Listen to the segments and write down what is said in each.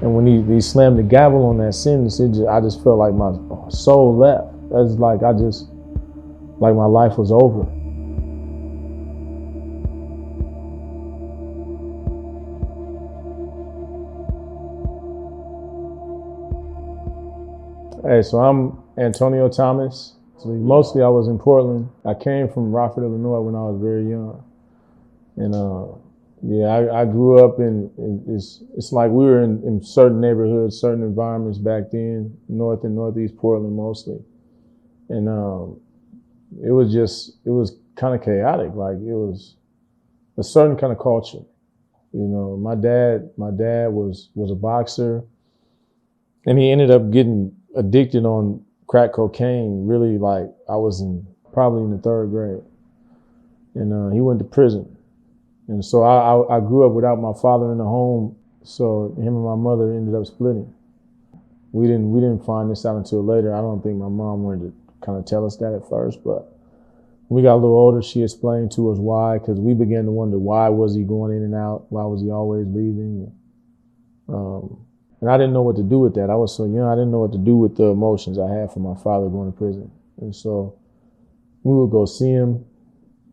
And when he slammed the gavel on that sentence, I just felt like my soul left. It's like like my life was over. Hey, so I'm Antonio Thomas. So mostly I was in Portland. I came from Rockford, Illinois when I was very young. And yeah, I grew up it's like we were in certain neighborhoods, certain environments back then, North and Northeast Portland mostly. And it was kind of chaotic. Like it was a certain kind of culture. You know, my dad was a boxer, and he ended up getting addicted on crack cocaine. Really, like I was probably in the 3rd grade, and he went to prison. And so I grew up without my father in the home. So him and my mother ended up splitting. We didn't find this out until later. I don't think my mom wanted to kind of tell us that at first, but when we got a little older, she explained to us why, because we began to wonder why was he going in and out? Why was he always leaving? And I didn't know what to do with that. I was so young, I didn't know what to do with the emotions I had for my father going to prison. And so we would go see him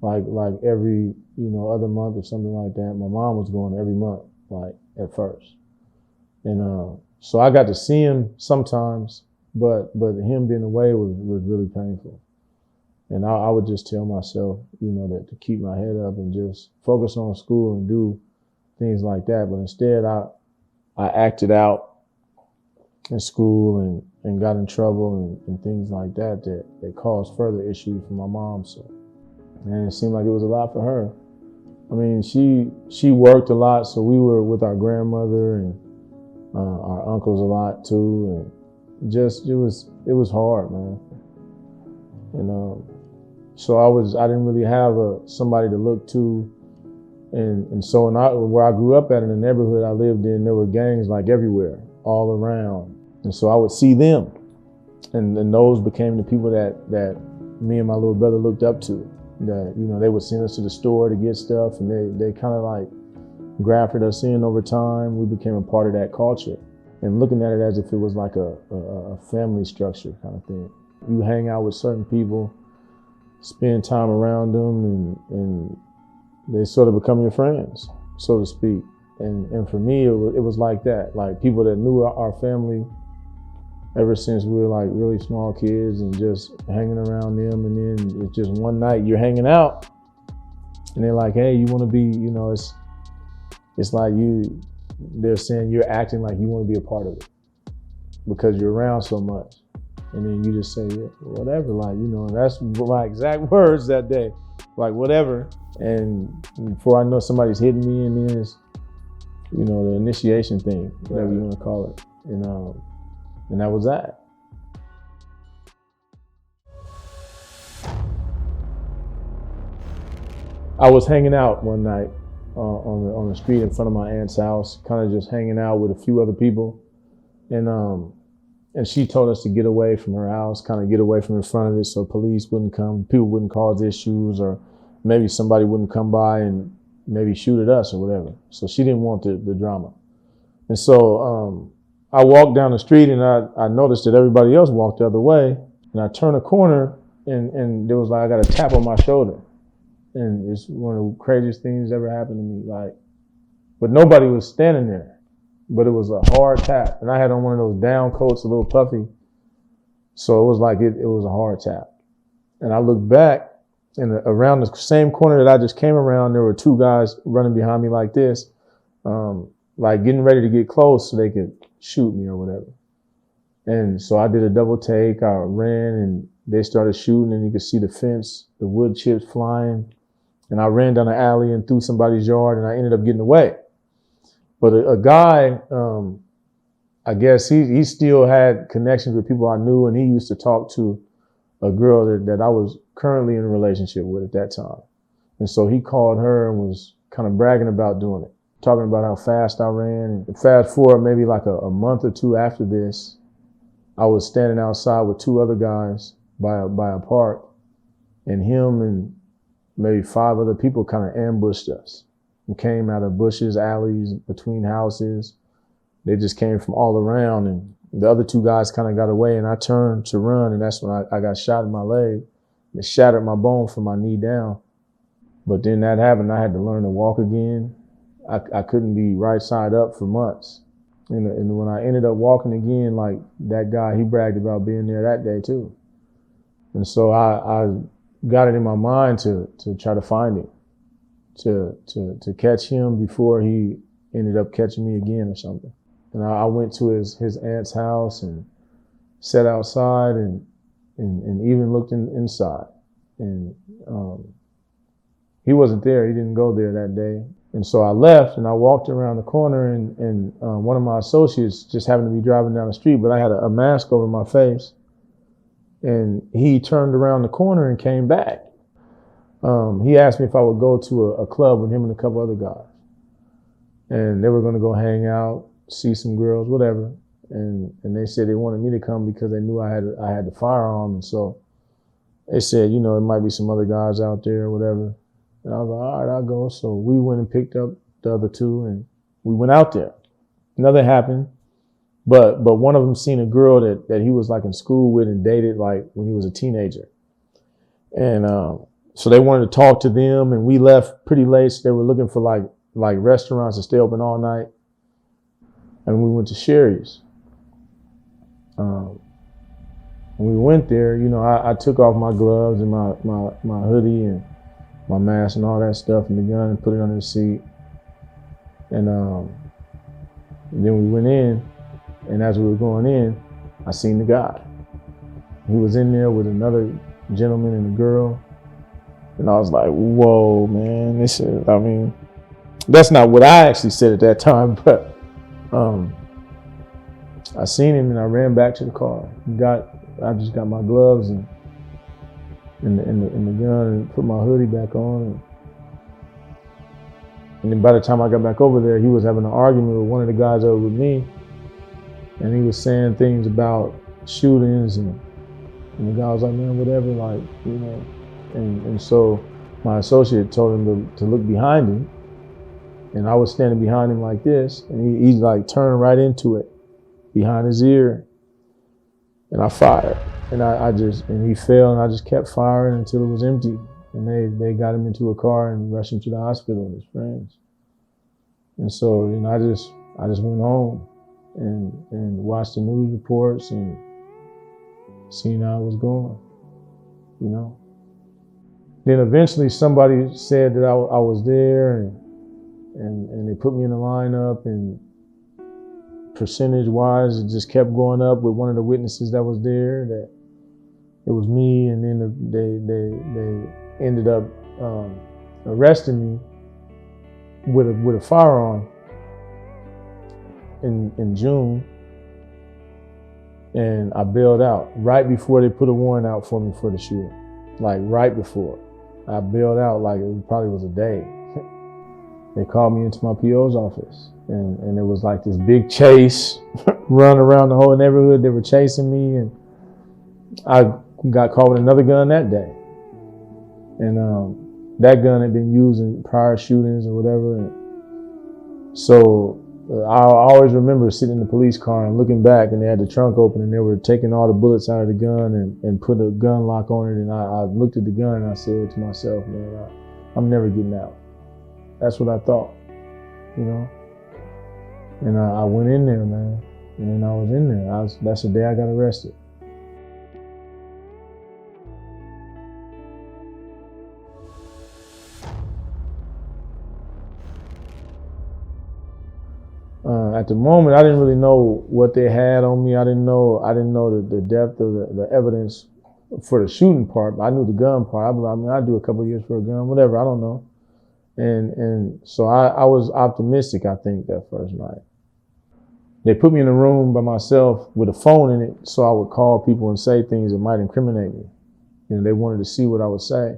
like every, other month or something like that. My mom was going every month, like at first. And so I got to see him sometimes, but him being away was really painful. And I would just tell myself, that to keep my head up and just focus on school and do things like that. But instead, I acted out in school and got in trouble and things like that caused further issues for my mom. So, and it seemed like it was a lot for her. I mean, she worked a lot, so we were with our grandmother and our uncles a lot too, and just it was hard, man. And so I didn't really have somebody to look to, and so where I grew up at, in the neighborhood I lived in, there were gangs like everywhere, all around, and so I would see them, and those became the people that me and my little brother looked up to. That they would send us to the store to get stuff, and they kind of like grafted us in over time. We became a part of that culture, and looking at it as if it was like a family structure kind of thing. You hang out with certain people, spend time around them, and they sort of become your friends, so to speak. And for me, it was like that. Like people that knew our family ever since we were like really small kids, and just hanging around them. And then it's just one night you're hanging out, and they're like, "Hey, you want to be?" It's like they're saying you're acting like you want to be a part of it because you're around so much. And then you just say, yeah, whatever, and that's my exact words that day, like whatever. And before I know, somebody's hitting me, and then it's, the initiation thing, whatever you want to call it. And that was that. I was hanging out one night on the street in front of my aunt's house, kind of just hanging out with a few other people. And she told us to get away from her house, kind of get away from in front of it so police wouldn't come, people wouldn't cause issues, or maybe somebody wouldn't come by and maybe shoot at us or whatever. So she didn't want the drama. And so I walked down the street, and I noticed that everybody else walked the other way. And I turned a corner, and there was like, I got a tap on my shoulder. And it's one of the craziest things that ever happened to me. But nobody was standing there. But it was a hard tap. And I had on one of those down coats, a little puffy. So it was like it was a hard tap. And I looked back, and around the same corner that I just came around, there were 2 guys running behind me like this, like getting ready to get close so they could shoot me or whatever. And so I did a double take. I ran, and they started shooting, and you could see the fence, the wood chips flying. And I ran down the alley and through somebody's yard, and I ended up getting away. But a guy, I guess he still had connections with people I knew, and he used to talk to a girl that I was currently in a relationship with at that time. And so he called her and was kind of bragging about doing it, talking about how fast I ran. And fast forward maybe like a month or 2 after this, I was standing outside with 2 other guys by a park, and him and maybe 5 other people kind of ambushed us. We came out of bushes, alleys, between houses, they just came from all around, and the other two guys kind of got away, and I turned to run, and that's when I got shot in my leg. It shattered my bone from my knee down. But then that happened. I had to learn to walk again. I couldn't be right side up for months. And when I ended up walking again, like that guy, he bragged about being there that day too. And so I got it in my mind to try to find him, to catch him before he ended up catching me again or something. And I went to his aunt's house and sat outside and even looked inside. And he wasn't there. He didn't go there that day. And so I left and I walked around the corner, and one of my associates just happened to be driving down the street, but I had a mask over my face. And he turned around the corner and came back. He asked me if I would go to a club with him and a couple other guys. And they were going to go hang out, see some girls, whatever. And they said they wanted me to come because they knew I had the firearm. And so they said, you know, it might be some other guys out there or whatever. And I was like, all right, I'll go. So we went and picked up the other two and we went out there. Nothing happened. But one of them seen a girl that he was like in school with and dated like when he was a teenager. And so they wanted to talk to them, and we left pretty late. So they were looking for like restaurants to stay open all night. And we went to Sherry's. When we went there, you know, I took off my gloves and my hoodie and my mask and all that stuff and the gun and put it under the seat. And then we went in, and as we were going in, I seen the guy. He was in there with another gentleman and a girl. And I was like, whoa, man, this is, I mean, that's not what I actually said at that time, but I seen him and I ran back to the car. I just got my gloves and the gun and put my hoodie back on. And then by the time I got back over there, he was having an argument with one of the guys over with me. And he was saying things about shootings and the guy was like, man, whatever, like, you know. And so my associate told him to look behind him. And I was standing behind him like this, and he like turned right into it, behind his ear. And I fired, and he fell, and I just kept firing until it was empty. And they got him into a car and rushed him to the hospital with his friends. And so, you know, I just went home and watched the news reports and seen how it was going, you know. Then eventually somebody said that I was there, and they put me in the lineup, and percentage-wise, it just kept going up with one of the witnesses that was there, that it was me, and then they ended up arresting me with a firearm in June, and I bailed out right before they put a warrant out for me for the shooting. Like right before. I bailed out like it probably was a day. They called me into my PO's office, and it was like this big chase, run around the whole neighborhood. They were chasing me, and I got caught with another gun that day. And that gun had been used in prior shootings or whatever. And so I always remember sitting in the police car and looking back, and they had the trunk open, and they were taking all the bullets out of the gun and put a gun lock on it. And I looked at the gun and I said to myself, man, I'm never getting out. That's what I thought, you know. And I went in there, man. And then I was in there. That's the day I got arrested. At the moment, I didn't really know what they had on me. I didn't know the depth of the evidence for the shooting part. I knew the gun part. I mean, I'd do a couple of years for a gun, whatever. I don't know. And so I was optimistic, I think, that first night. They put me in a room by myself with a phone in it so I would call people and say things that might incriminate me. You know, they wanted to see what I would say.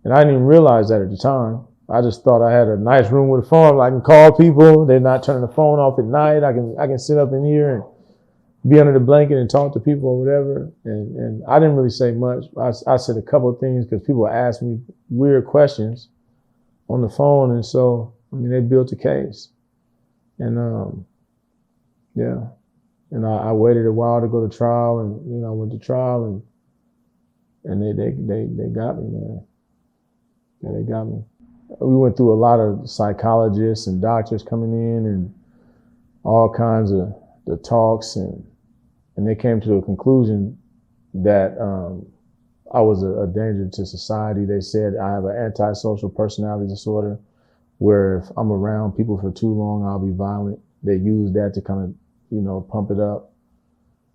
And I didn't even realize that at the time. I just thought I had a nice room with a phone. I can call people. They're not turning the phone off at night. I can sit up in here and be under the blanket and talk to people or whatever. And I didn't really say much. I said a couple of things because people asked me weird questions on the phone. And so, I mean, they built a case. And Yeah. And I waited a while to go to trial, and I went to trial, and they got me, man. Yeah, they got me. We went through a lot of psychologists and doctors coming in, and all kinds of the talks, and they came to the conclusion that I was a danger to society. They said I have an antisocial personality disorder, where if I'm around people for too long, I'll be violent. They use that to kind of, pump it up.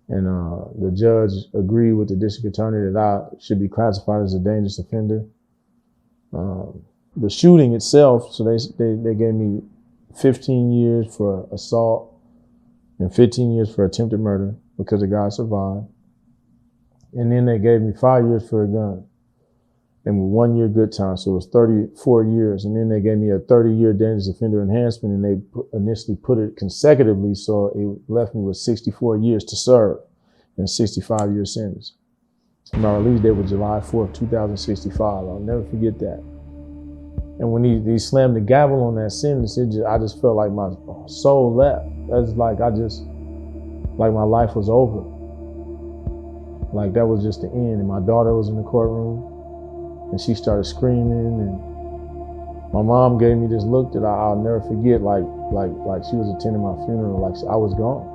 And the judge agreed with the district attorney that I should be classified as a dangerous offender. The shooting itself, so they gave me 15 years for assault and 15 years for attempted murder because the guy survived. And then they gave me 5 years for a gun and 1 year good time. So it was 34 years. And then they gave me a 30-year dangerous offender enhancement, and they initially put it consecutively. So it left me with 64 years to serve and a 65-year sentence. My release date was July 4th, 2065. I'll never forget that. And when he slammed the gavel on that sentence, I just felt like my soul left. That's like like my life was over. Like that was just the end. And my daughter was in the courtroom, and she started screaming, and my mom gave me this look that I'll never forget, like she was attending my funeral, like I was gone.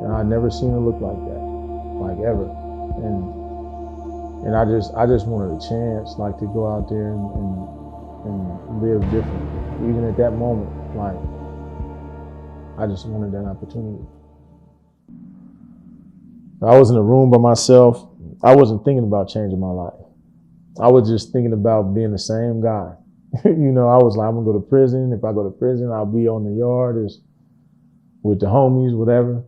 And I'd never seen her look like that, like ever. And I just wanted a chance, like, to go out there and live different. Even at that moment, like, I just wanted that opportunity. I was in a room by myself. I wasn't thinking about changing my life. I was just thinking about being the same guy. I was like, I'm gonna go to prison. If I go to prison, I'll be on the yard with the homies, whatever.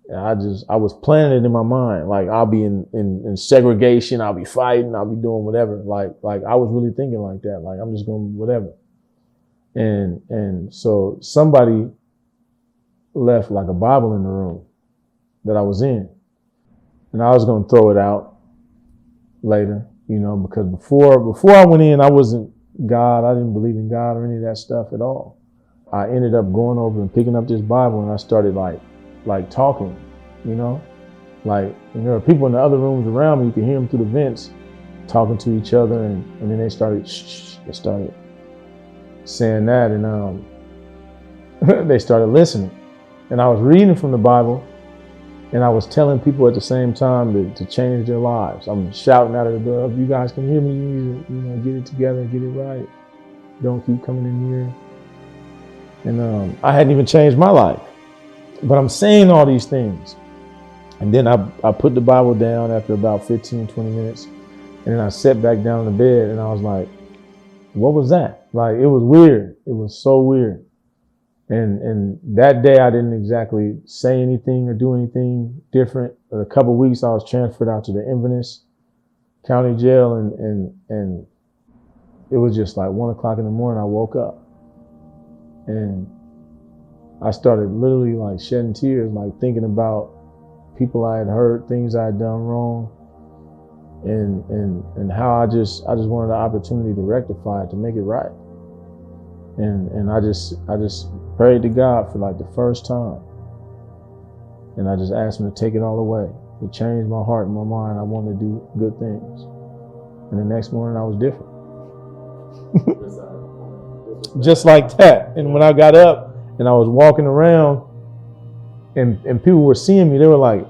And I was planning it in my mind. Like, I'll be in segregation, I'll be fighting, I'll be doing whatever. Like I was really thinking like that. Like, I'm just going whatever. And so somebody left like a Bible in the room that I was in. And I was going to throw it out later, because before I went in, I wasn't God. I didn't believe in God or any of that stuff at all. I ended up going over and picking up this Bible, and I started like talking, like, and there were people in the other rooms around me. You could hear them through the vents talking to each other, and then they started saying that, and they started listening. And I was reading from the Bible, and I was telling people at the same time to change their lives. I'm shouting out of the door, if you guys can hear me, you need to, get it together, get it right. Don't keep coming in here. And I hadn't even changed my life, but I'm saying all these things. And then I put the Bible down after about 15, 20 minutes, and then I sat back down in the bed, and I was like, what was that? Like, it was weird. It was so weird. And that day I didn't exactly say anything or do anything different. In a couple of weeks I was transferred out to the Inverness County Jail, and it was just like 1 o'clock in the morning. I woke up and I started literally like shedding tears, like thinking about people I had hurt, things I had done wrong, and how I just wanted the opportunity to rectify it, to make it right. And I just prayed to God for like the first time. And I just asked him to take it all away, to change my heart and my mind. I wanted to do good things. And the next morning I was different. Just like that. And when I got up and I was walking around and people were seeing me, they were like,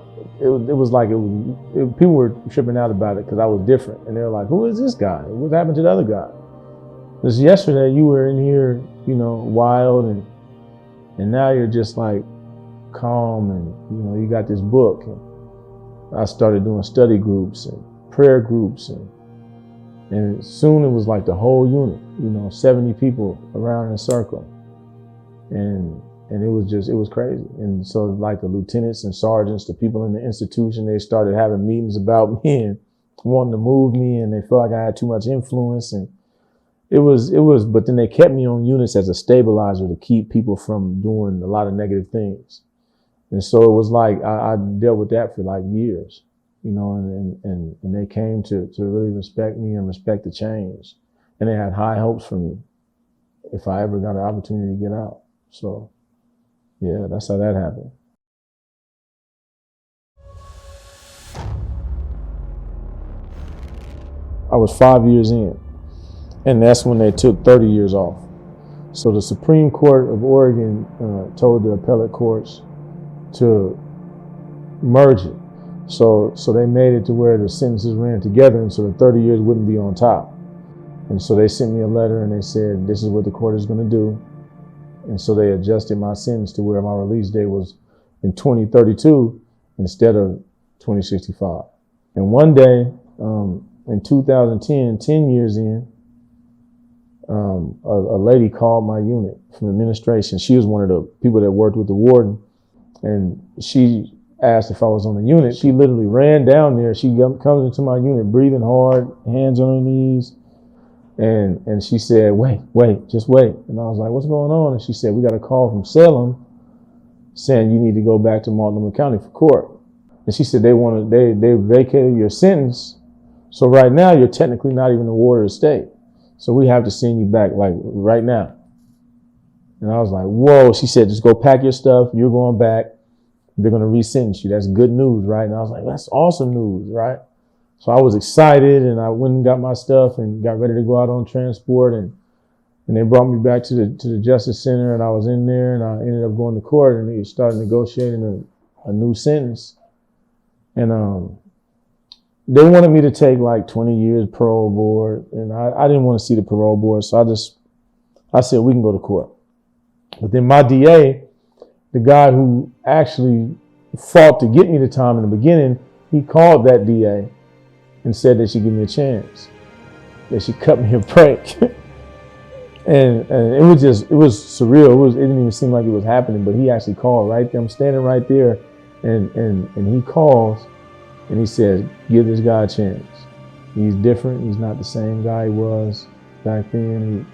people were tripping out about it because I was different. And they were like, who is this guy? What happened to the other guy? Because yesterday you were in here, wild, and now you're just like calm, and you got this book. And I started doing study groups and prayer groups, and soon it was like the whole unit, 70 people around in a circle, and it was crazy. And so like the lieutenants and sergeants, the people in the institution, they started having meetings about me and wanting to move me, and they felt like I had too much influence, and it was, but then they kept me on units as a stabilizer to keep people from doing a lot of negative things. And so it was like, I dealt with that for like years, and they came to really respect me and respect the change. And they had high hopes for me if I ever got an opportunity to get out. So Yeah, that's how that happened. I was 5 years in, and that's when they took 30 years off. So the Supreme Court of Oregon told the appellate courts to merge it. So they made it to where the sentences ran together, and so the 30 years wouldn't be on top. And so they sent me a letter and they said, this is what the court is going to do. And so they adjusted my sentence to where my release date was in 2032 instead of 2065. And one day, in 2010, 10 years in, a lady called my unit from administration. She was one of the people that worked with the warden, and she asked if I was on the unit. She literally ran down there. She comes into my unit breathing hard, hands on her knees, and she said, wait, just wait. And I was like, what's going on? And she said, we got a call from Salem saying you need to go back to Multnomah County for court. And she said they vacated your sentence, so right now you're technically not even a ward of the state. So we have to send you back like right now. And I was like, whoa. She said, just go pack your stuff. You're going back. They're going to re-sentence you. That's good news, right? And I was like, that's awesome news, right? So I was excited, and I went and got my stuff and got ready to go out on transport. And they brought me back to the Justice Center, and I was in there, and I ended up going to court, and they started negotiating a new sentence. And they wanted me to take like 20 years parole board, and I didn't want to see the parole board, so I said, we can go to court. But then my DA, the guy who actually fought to get me the time in the beginning, he called that DA and said they should give me a chance. They should cut me a break. and it was surreal. It didn't even seem like it was happening, but he actually called right there. I'm standing right there, and he calls and he says, give this guy a chance. He's different. He's not the same guy he was back then.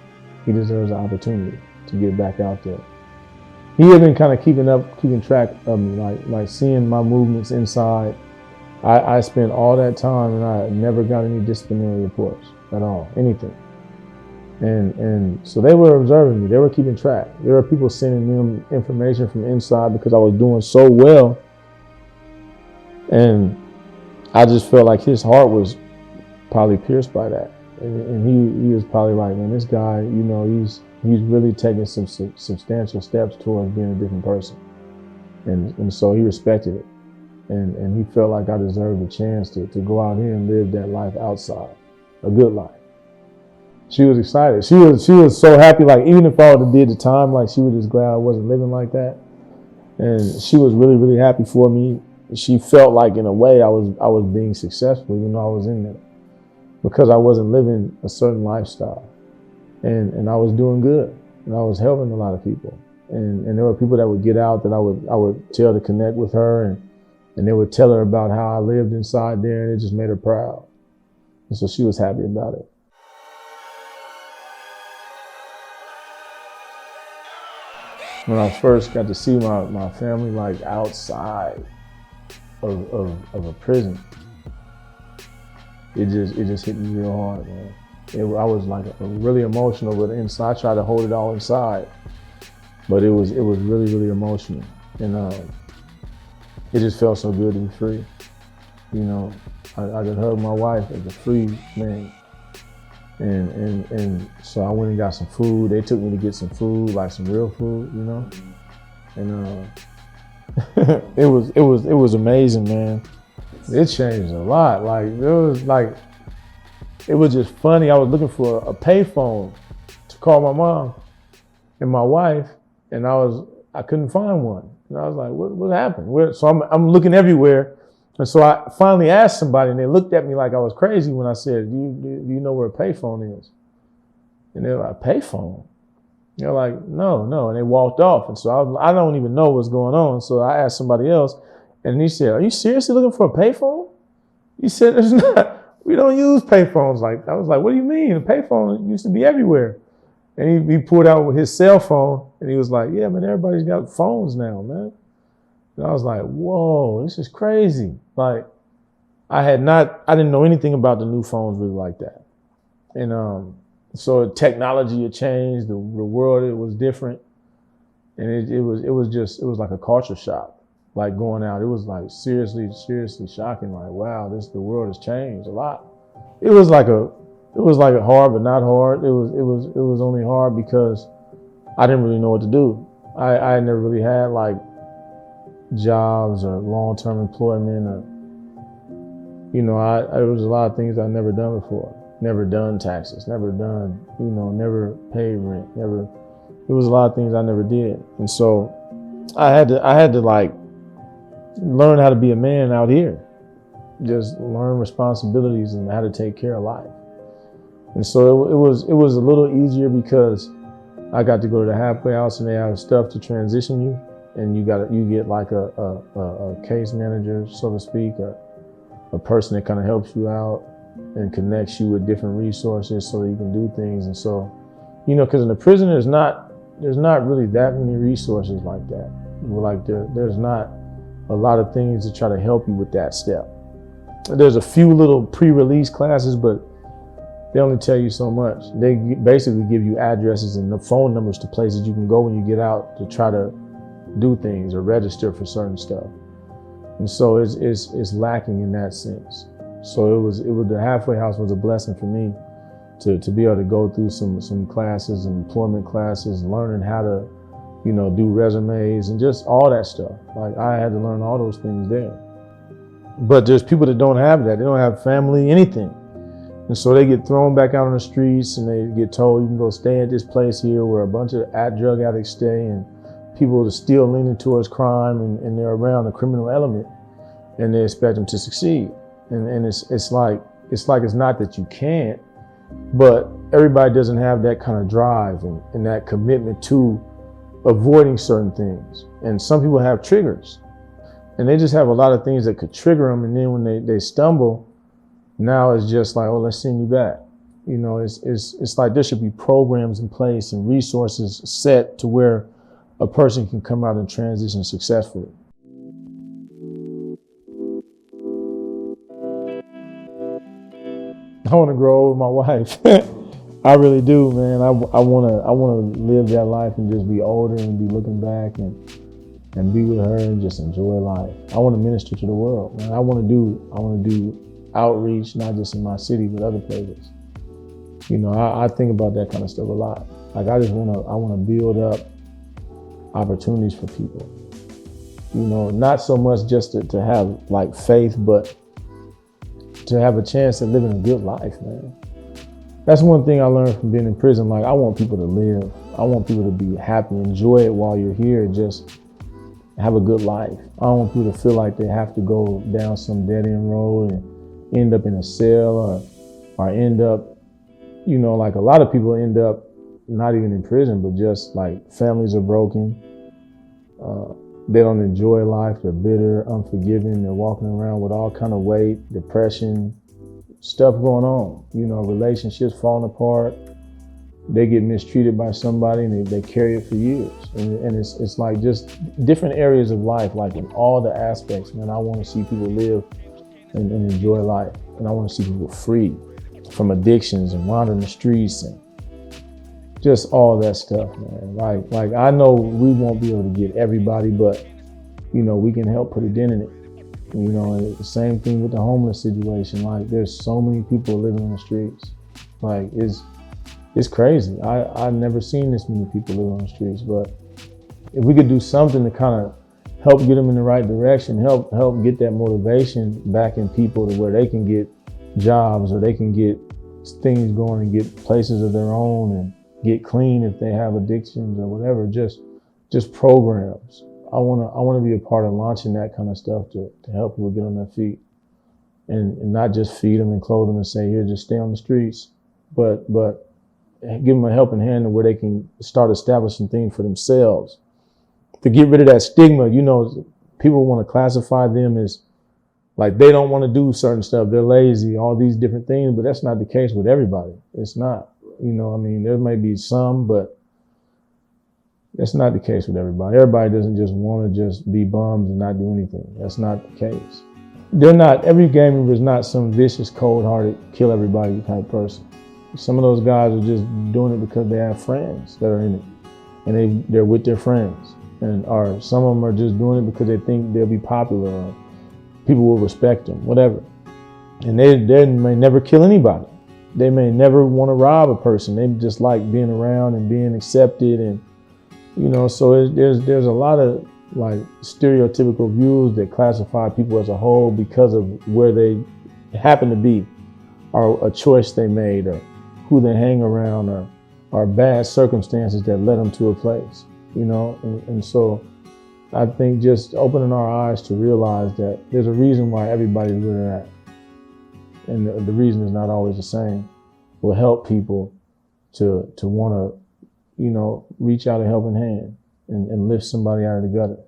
He deserves an opportunity to get back out there. He had been kind of keeping track of me, like seeing my movements inside. I spent all that time and I never got any disciplinary reports at all, anything. And so they were observing me. They were keeping track. There were people sending them information from inside because I was doing so well. And I just felt like his heart was probably pierced by that. And he was probably like, man, this guy, he's really taking some substantial steps towards being a different person. And so he respected it. And he felt like I deserved a chance to go out here and live that life outside, a good life. She was excited. She was so happy. Like, even if I would have did the time, like, she was just glad I wasn't living like that. And she was really, really happy for me. She felt like, in a way, I was being successful, even though I was in there, because I wasn't living a certain lifestyle. And I was doing good, and I was helping a lot of people. And there were people that would get out that I would tell to connect with her, and they would tell her about how I lived inside there, and it just made her proud. And so she was happy about it. When I first got to see my family like outside of a prison, it just hit me real hard, man. I was like really emotional, but inside I tried to hold it all inside. But it was really, really emotional. And it just felt so good to be free. I could hug my wife as a free man. And so I went and got some food. They took me to get some food, like some real food, And it was amazing, man. It changed a lot. Like, it was just funny. I was looking for a payphone to call my mom and my wife, and I couldn't find one. And I was like, what happened? So I'm looking everywhere. And so I finally asked somebody, and they looked at me like I was crazy when I said, do you know where a payphone is? And they're like, payphone? They're like, no. And they walked off. And so I don't even know what's going on. So I asked somebody else, and he said, are you seriously looking for a payphone? He said, there's not. We don't use payphones like that. I was like, what do you mean? A payphone used to be everywhere. And he pulled out his cell phone, and he was like, yeah, man, everybody's got phones now, man. And I was like, whoa, this is crazy. Like, I didn't know anything about the new phones really like that. And so technology had changed, the world, it was different. And it was like a culture shock, like going out. It was like seriously shocking. Like, wow, the world has changed a lot. It was like a hard, but not hard. It was only hard because I didn't really know what to do. I never really had like jobs or long-term employment, or there was a lot of things I'd never done before. Never done taxes, never paid rent, never. There was a lot of things I never did, and so I had to like learn how to be a man out here, just learn responsibilities and how to take care of life. And so it was a little easier because I got to go to the halfway house and they have stuff to transition you, and you get like a case manager, so to speak, a person that kind of helps you out and connects you with different resources so that you can do things. And so, because in the prison there's not really that many resources like that. Like there's not a lot of things to try to help you with that step. There's a few little pre-release classes, but they only tell you so much. They basically give you addresses and the phone numbers to places you can go when you get out to try to do things or register for certain stuff. And so it's lacking in that sense. So the halfway house was a blessing for me to be able to go through some classes and employment classes, learning how to, do resumes and just all that stuff. Like I had to learn all those things there. But there's people that don't have that. They don't have family, anything. And so they get thrown back out on the streets and they get told you can go stay at this place here where a bunch of drug addicts stay, and people are still leaning towards crime and they're around the criminal element and they expect them to succeed. And it's like it's not that you can't, but everybody doesn't have that kind of drive and that commitment to avoiding certain things. And some people have triggers and they just have a lot of things that could trigger them. And then when they stumble, now it's just like, oh, let's send you back. It's like there should be programs in place and resources set to where a person can come out and transition successfully. I want to grow old with my wife. I really do, man. I want to live that life and just be older and be looking back and be with her and just enjoy life. I want to minister to the world, man. I want to do outreach, not just in my city, but other places. I think about that kind of stuff a lot. Like I want to build up opportunities for people. Not so much just to have like faith, but to have a chance at living a good life, man. That's one thing I learned from being in prison. Like I want people to live. I want people to be happy, enjoy it while you're here, just have a good life. I don't want people to feel like they have to go down some dead end road and end up in a cell or end up, like a lot of people end up not even in prison, but just like families are broken. They don't enjoy life. They're bitter, unforgiving. They're walking around with all kind of weight, depression, stuff going on. Relationships falling apart. They get mistreated by somebody and they carry it for years. And it's like just different areas of life, like in all the aspects, man. I want to see people live and enjoy life. And I want to see people free from addictions and wandering the streets and just all that stuff, man. Like I know we won't be able to get everybody, but we can help put a dent in it. The same thing with the homeless situation. Like there's so many people living on the streets. Like it's crazy. I've never seen this many people living on the streets, but if we could do something to kind of help get them in the right direction, help get that motivation back in people to where they can get jobs or they can get things going and get places of their own and get clean if they have addictions or whatever, just programs. I want to be a part of launching that kind of stuff to help people get on their feet and not just feed them and clothe them and say, here, just stay on the streets, but give them a helping hand to where they can start establishing things for themselves. To get rid of that stigma, people want to classify them as like they don't want to do certain stuff, they're lazy, all these different things, but that's not the case with everybody. It's not. There may be some, but that's not the case with everybody. Everybody doesn't just want to just be bums and not do anything. That's not the case. Every gang member is not some vicious, cold-hearted, kill everybody type person. Some of those guys are just doing it because they have friends that are in it. and they're with their friends, or some of them are just doing it because they think they'll be popular or people will respect them, whatever. And they may never kill anybody. They may never want to rob a person. They just like being around and being accepted, and so there's a lot of like stereotypical views that classify people as a whole because of where they happen to be, or a choice they made, or who they hang around, or bad circumstances that led them to a place, and so I think just opening our eyes to realize that there's a reason why everybody's where they're at, and the reason is not always the same, will help people to want to reach out a helping hand and lift somebody out of the gutter,